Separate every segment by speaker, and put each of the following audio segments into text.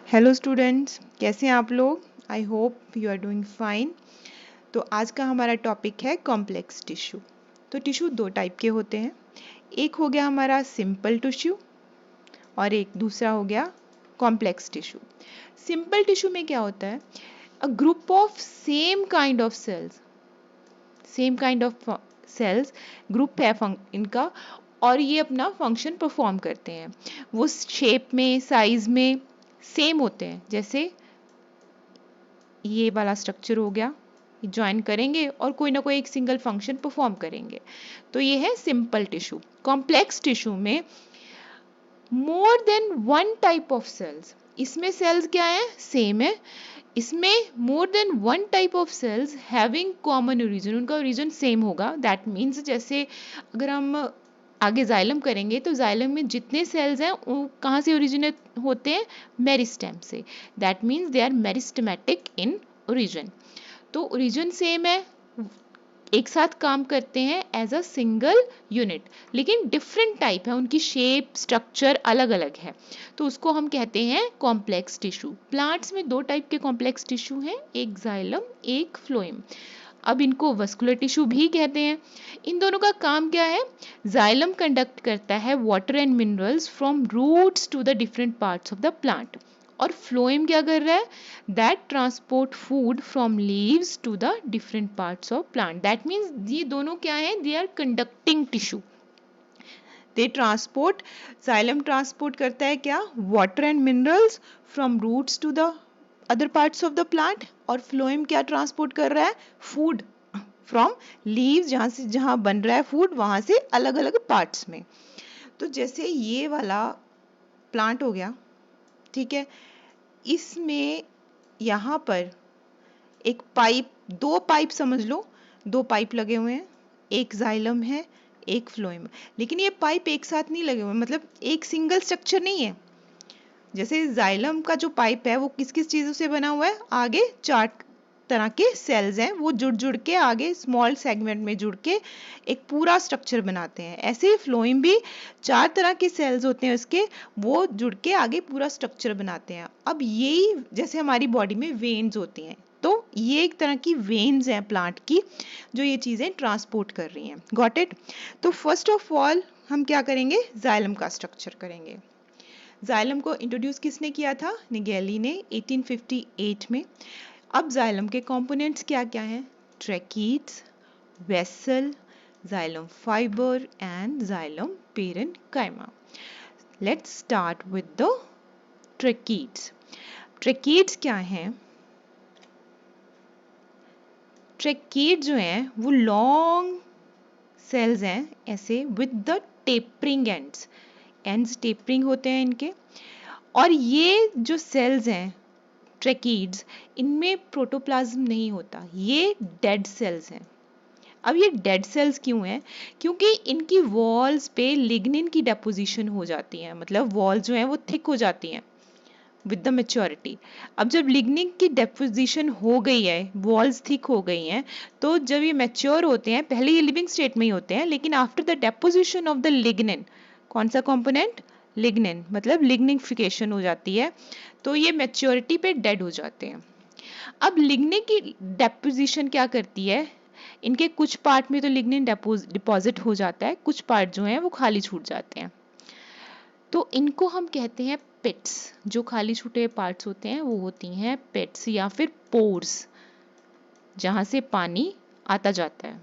Speaker 1: Hello students, कैसे हैं आप लोग? I hope you are doing fine. तो आज का हमारा टॉपिक है कॉम्प्लेक्स टिश्यू। तो टिश्यू दो टाइप के होते हैं। एक हो गया हमारा सिंपल टिश्यू और एक दूसरा हो गया कॉम्प्लेक्स टिश्यू। सिंपल टिश्यू में क्या होता है? A group of same kind of cells group है इनका, और ये अपना फंक्शन परफॉर्म करते हैं। वो शेप में, साइज में सेम होते हैं। जैसे ये वाला स्ट्रक्चर हो गया, ज्वाइन करेंगे और कोई ना कोई एक सिंगल फंक्शन परफॉर्म करेंगे। तो ये है सिंपल टिश्यू। कॉम्प्लेक्स टिश्यू में more than one type of cells, इसमें सेल्स क्या है? सेम है। इसमें more than one type of cells having common origin, उनका ओरिजिन सेम होगा। दैट मीन्स जैसे अगर हम आगे जाइलम करेंगे तो जाइलम में जितने सेल्स हैं वो कहाँ से ओरिजिनेट होते हैं? मेरिस्टेम से। That means they are meristematic in origin. तो ओरिजिन सेम है, एक साथ काम करते हैं एज अ सिंगल यूनिट, लेकिन डिफरेंट टाइप है, उनकी शेप स्ट्रक्चर अलग अलग है। तो उसको हम कहते हैं कॉम्प्लेक्स टिश्यू। प्लांट्स में दो टाइप के कॉम्प्लेक्स टिश्यू हैं, एक जाइलम एक फ्लोएम। अब इनको वस्कुलर टिश्यू भी कहते हैं। इन दोनों का काम क्या है? जाइलम कंडक्ट करता है water and minerals from roots to the different parts of the plant, और फ्लोएम क्या कर रहा है? That transport food from leaves to the different parts of plant. That means ये दोनों क्या है? They are conducting tissue. They transport, xylem transport करता है क्या? Water and minerals from roots to the other parts of the plant, और phloem क्या transport कर रहा है? फूड फ्रॉम लीव्स, जहां बन रहा है फूड वहां से अलग अलग पार्ट्स में। तो जैसे ये वाला प्लांट हो गया, ठीक है, इसमें यहाँ पर एक पाइप, दो पाइप समझ लो, दो पाइप लगे हुए हैं, एक जाइलम है एक फ्लोएम। लेकिन ये पाइप एक साथ नहीं लगे हुए, मतलब एक सिंगल स्ट्रक्चर नहीं है। जैसे जाइलम का जो पाइप है वो किस किस चीजों से बना हुआ है? आगे चार तरह के सेल्स हैं, वो जुड़ जुड़ के आगे स्मॉल सेगमेंट में जुड़ के एक पूरा स्ट्रक्चर बनाते हैं। ऐसे ही फ्लोएम भी चार तरह के सेल्स होते हैं उसके, वो जुड़ के आगे पूरा स्ट्रक्चर बनाते हैं। अब यही जैसे हमारी बॉडी में वेन्स होती हैं, तो ये एक तरह की वेन्स हैं प्लांट की, जो ये चीजें ट्रांसपोर्ट कर रही हैं। Got it? तो फर्स्ट ऑफ ऑल हम क्या करेंगे? जाइलम का स्ट्रक्चर करेंगे। जाइलम को इंट्रोड्यूस किसने किया था? निगेली ने 1858 में। अब जाइलम के कंपोनेंट्स क्या क्या हैं? Tracheids, vessel, xylem fibre and xylem parenchyma. Let's start with the tracheids. Tracheids क्या हैं? ट्रैकीड जो हैं वो लॉन्ग सेल्स हैं ऐसे, with the tapering ends tapering होते हैं इनके। और ये जो सेल्स हैं ट्रैकीड्स, इनमें प्रोटोप्लाज्म नहीं होता, ये डेड सेल्स हैं। अब ये डेड सेल्स क्यों हैं? क्योंकि इनकी वॉल्स पे लिग्निन की डेपोजिशन हो जाती है, मतलब वॉल जो है वो थिक हो जाती हैं विद द मेच्योरिटी। अब जब लिग्निन की डेपोजिशन हो गई है, वॉल्स थिक हो गई हैं, तो जब ये मैच्योर होते हैं, पहले ये लिविंग स्टेट में ही होते हैं, लेकिन after the deposition of the lignin, कौन सा कंपोनेंट? लिग्निन, मतलब लिग्निफिकेशन हो जाती है, तो ये मैच्योरिटी पे डेड हो जाते हैं। अब लिग्निन की डेपोजिशन क्या करती है? इनके कुछ पार्ट में तो लिग्निन डिपॉजिट हो जाता है, कुछ पार्ट जो हैं वो खाली छूट जाते हैं। तो इनको हम कहते हैं पिट्स। जो खाली छूटे पार्ट्स होते हैं वो होती हैं पिट्स या फिर पोर्स, जहां से पानी आता जाता है।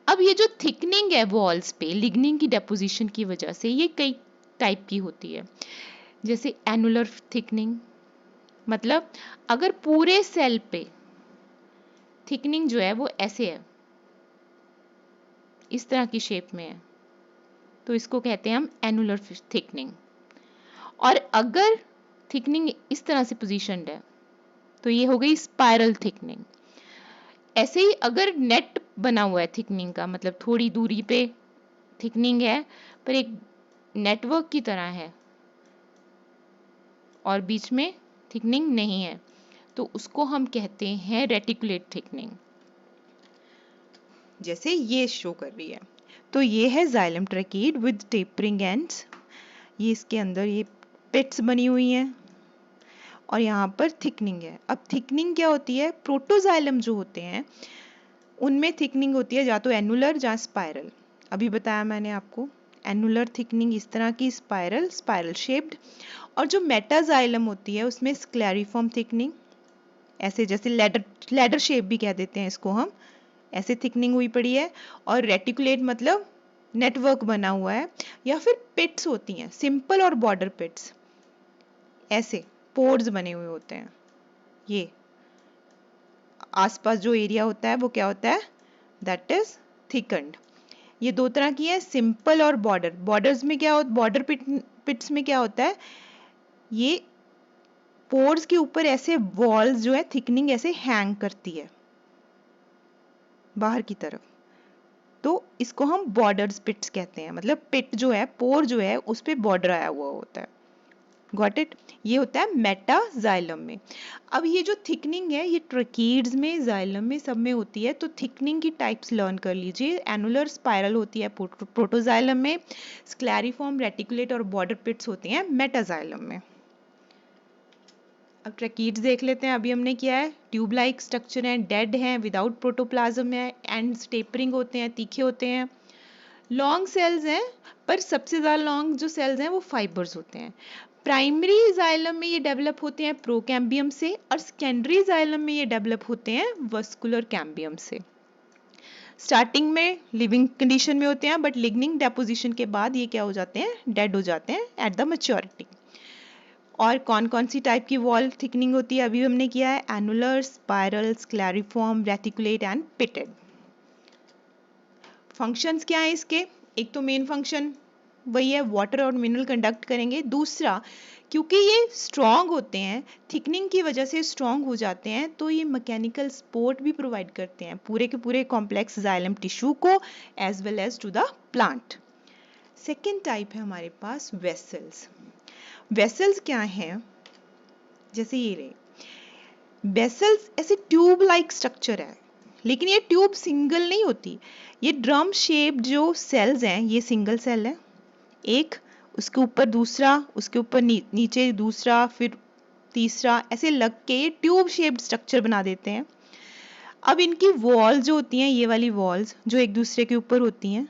Speaker 1: अब ये जो थिकनिंग है वॉल्स पे लिग्निन की डेपोजिशन की वजह से, ये कई टाइप की होती है। जैसे एनुलर थिकनिंग, मतलब अगर पूरे सेल पे थिकनिंग जो है वो ऐसे है, इस तरह की शेप में है, तो इसको कहते हैं हम एनुलर थिकनिंग। और अगर थिकनिंग इस तरह से पोजीशनड है तो ये हो गई स्पाइरल थिकनिंग। ऐसे ही अगर नेट बना हुआ है थिकनिंग का, मतलब थोड़ी दूरी पे थिकनिंग है पर एक नेटवर्क की तरह है और बीच में थिकनिंग नहीं है, तो उसको हम कहते हैं रेटिकुलेट थिकनिंग, जैसे ये शो कर रही है। तो ये है जाइलम ट्रैकीड विद टेपरिंग एंड्स। ये इसके अंदर ये पिट्स बनी हुई हैं, और यहाँ पर थिकनिंग है। अब थिकनिंग क्या होती है, प्रोटोजाइलम जो होते हैं उनमें थिकनिंग होती है या तो एनुलर या स्पाइरल। अभी बताया मैंने आपको, एनुलर थिकनिंग इस तरह की, स्पाइरल शेप्ड। और जो मेटाजाइलम होती है उसमें स्क्लेरिफॉर्म थिकनिंग, ऐसे जैसे लेडर शेप भी कह देते हैं इसको हम, ऐसे थिकनिंग हुई पड़ी है। और रेटिकुलेट मतलब नेटवर्क बना हुआ है। या फिर पिट्स होती हैं, सिंपल और बॉर्डर पिट्स, ऐसे पोर्स बने हुए होते हैं। ये आसपास जो एरिया होता है वो क्या होता है, दैट इज थिकन्ड। ये दो तरह की है, सिंपल और बॉर्डर। बॉर्डर्स में क्या होता, बॉर्डर पिट्स में क्या होता है, ये पोर्स के ऊपर ऐसे वॉल्स जो है थिकनिंग ऐसे हैंग करती है बाहर की तरफ, तो इसको हम बॉर्डर्स पिट्स कहते हैं। मतलब पिट जो है, पोर जो है, उस पे बॉर्डर आया हुआ होता है। Got it. ये होता है मेटाजाइलम में। अब ये जो थिकनिंग है ये ट्रकीड्स में, जाइलम में, सब में होती है। तो थिकनिंग की टाइप्स लर्न कर लीजिए। एनुलर स्पाइरल होती है प्रोटोजाइलम में, स्क्लेरिफॉर्म, रेटिकुलेट और बॉर्डर पिट्स होते हैं मेटाजाइलम में। अब ट्रकीड्स देख लेते हैं। अभी हमने किया है, ट्यूब लाइक स्ट्रक्चर है, डेड है, विदाउट प्रोटोप्लाज्म है, एंड्स टेपरिंग होते हैं, तीखे होते हैं, लॉन्ग सेल्स हैं, पर सबसे ज़्यादा लॉन्ग जो सेल्स हैं वो फाइबर्स होते हैं। प्राइमरी जाइलम में ये डेवलप होते हैं प्रोकैम्बियम से, और सेकेंडरी जाइलम में ये डेवलप होते हैं वस्कुलर कैम्बियम से। स्टार्टिंग में लिविंग कंडीशन में होते हैं, बट लिग्निंग डेपोजिशन के बाद ये क्या हो जाते हैं, डेड हो जाते हैं एट द मैच्योरिटी। और कौन कौन सी टाइप की वॉल थिकनिंग होती है अभी हमने किया है, annular, spiral, scalariform, reticulate and pitted. Functions क्या है इसके, एक तो मेन फंक्शन वही है, वाटर और मिनरल कंडक्ट करेंगे। दूसरा, क्योंकि ये स्ट्रॉन्ग होते हैं, थिकनिंग की वजह से स्ट्रॉन्ग हो जाते हैं, तो ये मैकेनिकल सपोर्ट भी प्रोवाइड करते हैं पूरे के पूरे कॉम्प्लेक्स जाइलम टिश्यू को, as well as to the plant. Second type है हमारे पास वेसल्स। वेसल्स क्या हैं, जैसे ये रहे वेसल्स, ऐसे ट्यूब लाइक स्ट्रक्चर है, लेकिन ये ट्यूब सिंगल नहीं होती। ये ड्रम शेप जो सेल्स हैं, ये सिंगल सेल है एक, उसके ऊपर दूसरा, उसके ऊपर नीचे दूसरा, फिर तीसरा, ऐसे लग के ये ट्यूब शेप्ड स्ट्रक्चर बना देते हैं। अब इनकी वॉल्स जो होती हैं, ये वाली वॉल्स जो एक दूसरे के ऊपर होती हैं,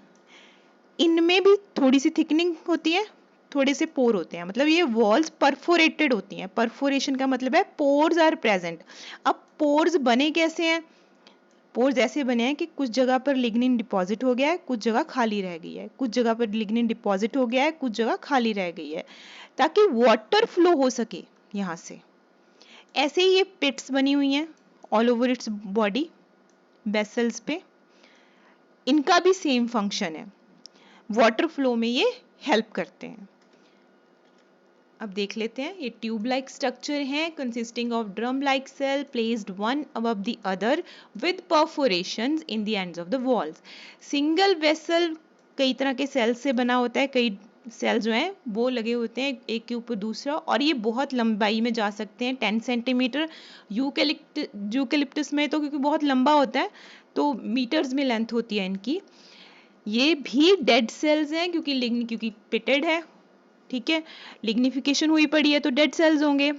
Speaker 1: इनमें भी थोड़ी सी थिकनिंग होती है, थोड़े से पोर होते हैं। मतलब ये वॉल्स परफोरेटेड होती हैं। परफोरेशन का मतलब है पोर्स आर प्रेजेंट। अब पोर्स बने कैसे हैं, पोर्स ऐसे बने हैं कि कुछ जगह पर लिग्निन डिपॉजिट हो गया है, कुछ जगह खाली रह गई है, कुछ जगह पर लिग्निन डिपॉजिट हो गया है, कुछ जगह खाली रह गई है, ताकि वाटर फ्लो हो सके यहाँ से। ऐसे ही ये पिट्स बनी हुई हैं all over its body, vessels पे। इनका भी सेम फंक्शन है, वाटर फ्लो में ये हेल्प करते हैं। अब देख लेते हैं, ये ट्यूब लाइक स्ट्रक्चर है consisting of drum like cell placed one above the other with perforations in the ends of the walls. Single vessel कई तरह के सेल से बना होता है, कई सेल जो हैं वो लगे होते हैं एक के ऊपर दूसरा, और ये बहुत लंबाई में जा सकते हैं, 10 सेंटीमीटर। यूकेलिप्टस में तो क्योंकि बहुत लंबा होता है तो मीटर्स में लेंथ होती है इनकी। ये भी डेड सेल्स हैं क्योंकि पिटेड है, ठीक है, लिग्निफिकेशन हुई पड़ी है तो डेड सेल्स होंगे।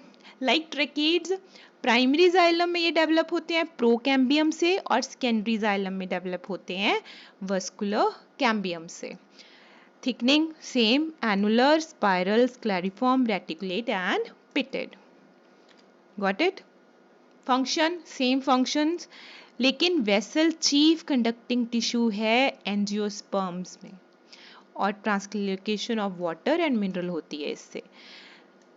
Speaker 1: लाइक ट्रैकीड्स, प्राइमरी जाइलम में ये डेवलप होते हैं प्रोकैम्बियम से, और सेकेंडरी जाइलम में डेवलप होते हैं वस्कुलर कैम्बियम से। Thickening same, annular, spiral, scalariform, reticulate and pitted. Got it. Function same functions, लेकिन वेसल चीफ कंडक्टिंग टिश्यू है एंजियोस्पर्म्स में, और translocation of water and mineral होती है इससे।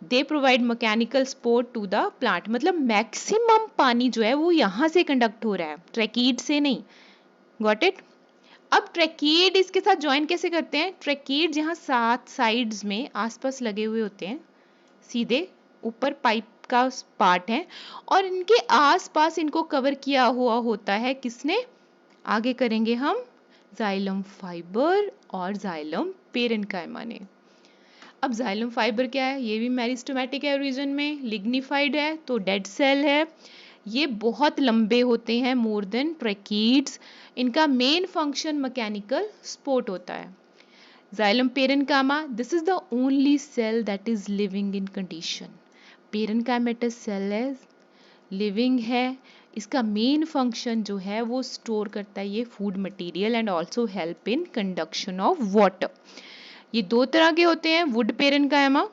Speaker 1: They provide mechanical support to the plant. मतलब maximum पानी जो है वो यहाँ से कंडक्ट हो रहा है, ट्रैकीड से नहीं। Got it. अब ट्रैकीड इसके साथ ज्वाइन कैसे करते हैं, ट्रैकीड जहाँ सात साइड्स में आसपास लगे हुए होते हैं, सीधे ऊपर पाइप का पार्ट है, और इनके आसपास इनको कवर किया हुआ होता है किसने, आगे करेंगे हम, जाइलम फाइबर और जाइलम पेरेन्काइमा ने। अब जाइलम फाइबर क्या है, ये भी मेरिस्टेमेटिक है ओरिजिन में, लिग्निफाइड है तो डेड सेल है। ये बहुत लंबे होते हैं, मोर देन ट्रैकीड्स। इनका मेन फंक्शन मैकेनिकल सपोर्ट होता है। Xylem parenchyma, this is the only cell that is living in condition. Parenchymatous cell है, लिविंग है, इसका मेन फंक्शन जो है वो स्टोर करता है ये food material and also help in conduction of water. ये दो तरह के होते हैं, वुड पेरेन्काइमा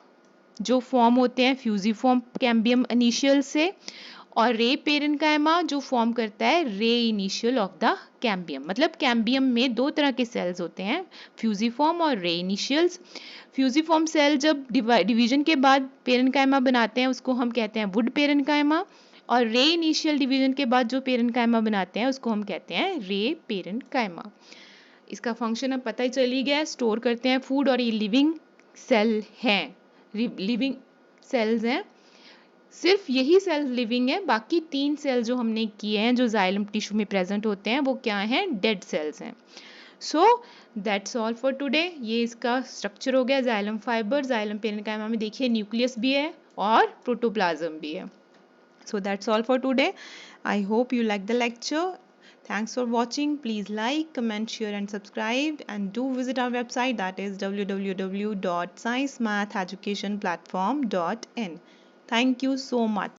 Speaker 1: जो फॉर्म होते हैं फ्यूजिफॉर्म कैम्बियम इनिशियल से, और रे पेरेन्काइमा जो फॉर्म करता है रे इनिशियल ऑफ द कैम्बियम। मतलब कैम्बियम में दो तरह के सेल्स होते हैं, फ्यूजिफॉर्म और रे इनिशियल्स। फ्यूजिफॉर्म सेल जब डिवीजन के बाद पेरेन्काइमा बनाते हैं उसको हम कहते हैं वुड पेरेन्काइमा, और रे इनिशियल डिवीजन के बाद जो पेरेन्काइमा बनाते हैं उसको हम कहते हैं रे पेरेन्काइमा। इसका फंक्शन अब पता ही चल ही गया, स्टोर करते हैं फूड, और ये लिविंग सेल हैं, लिविंग सेल्स हैं। सिर्फ यही सेल्स लिविंग है, बाकी 3 सेल जो हमने किए हैं जो जाइलम टिश्यू में प्रेजेंट होते हैं वो क्या हैं, डेड सेल्स हैं। So that's all for today. ये इसका स्ट्रक्चर हो गया जाइलम फाइबर। जाइलम पेरेन्काइमा में देखिए न्यूक्लियस भी है और प्रोटोप्लाज्म भी है। So that's all for today. I hope you like the lecture. Thanks for watching. Please like, comment, share and subscribe, and do visit our website, that is www.sciencematheducationplatform.in. Thank you so much.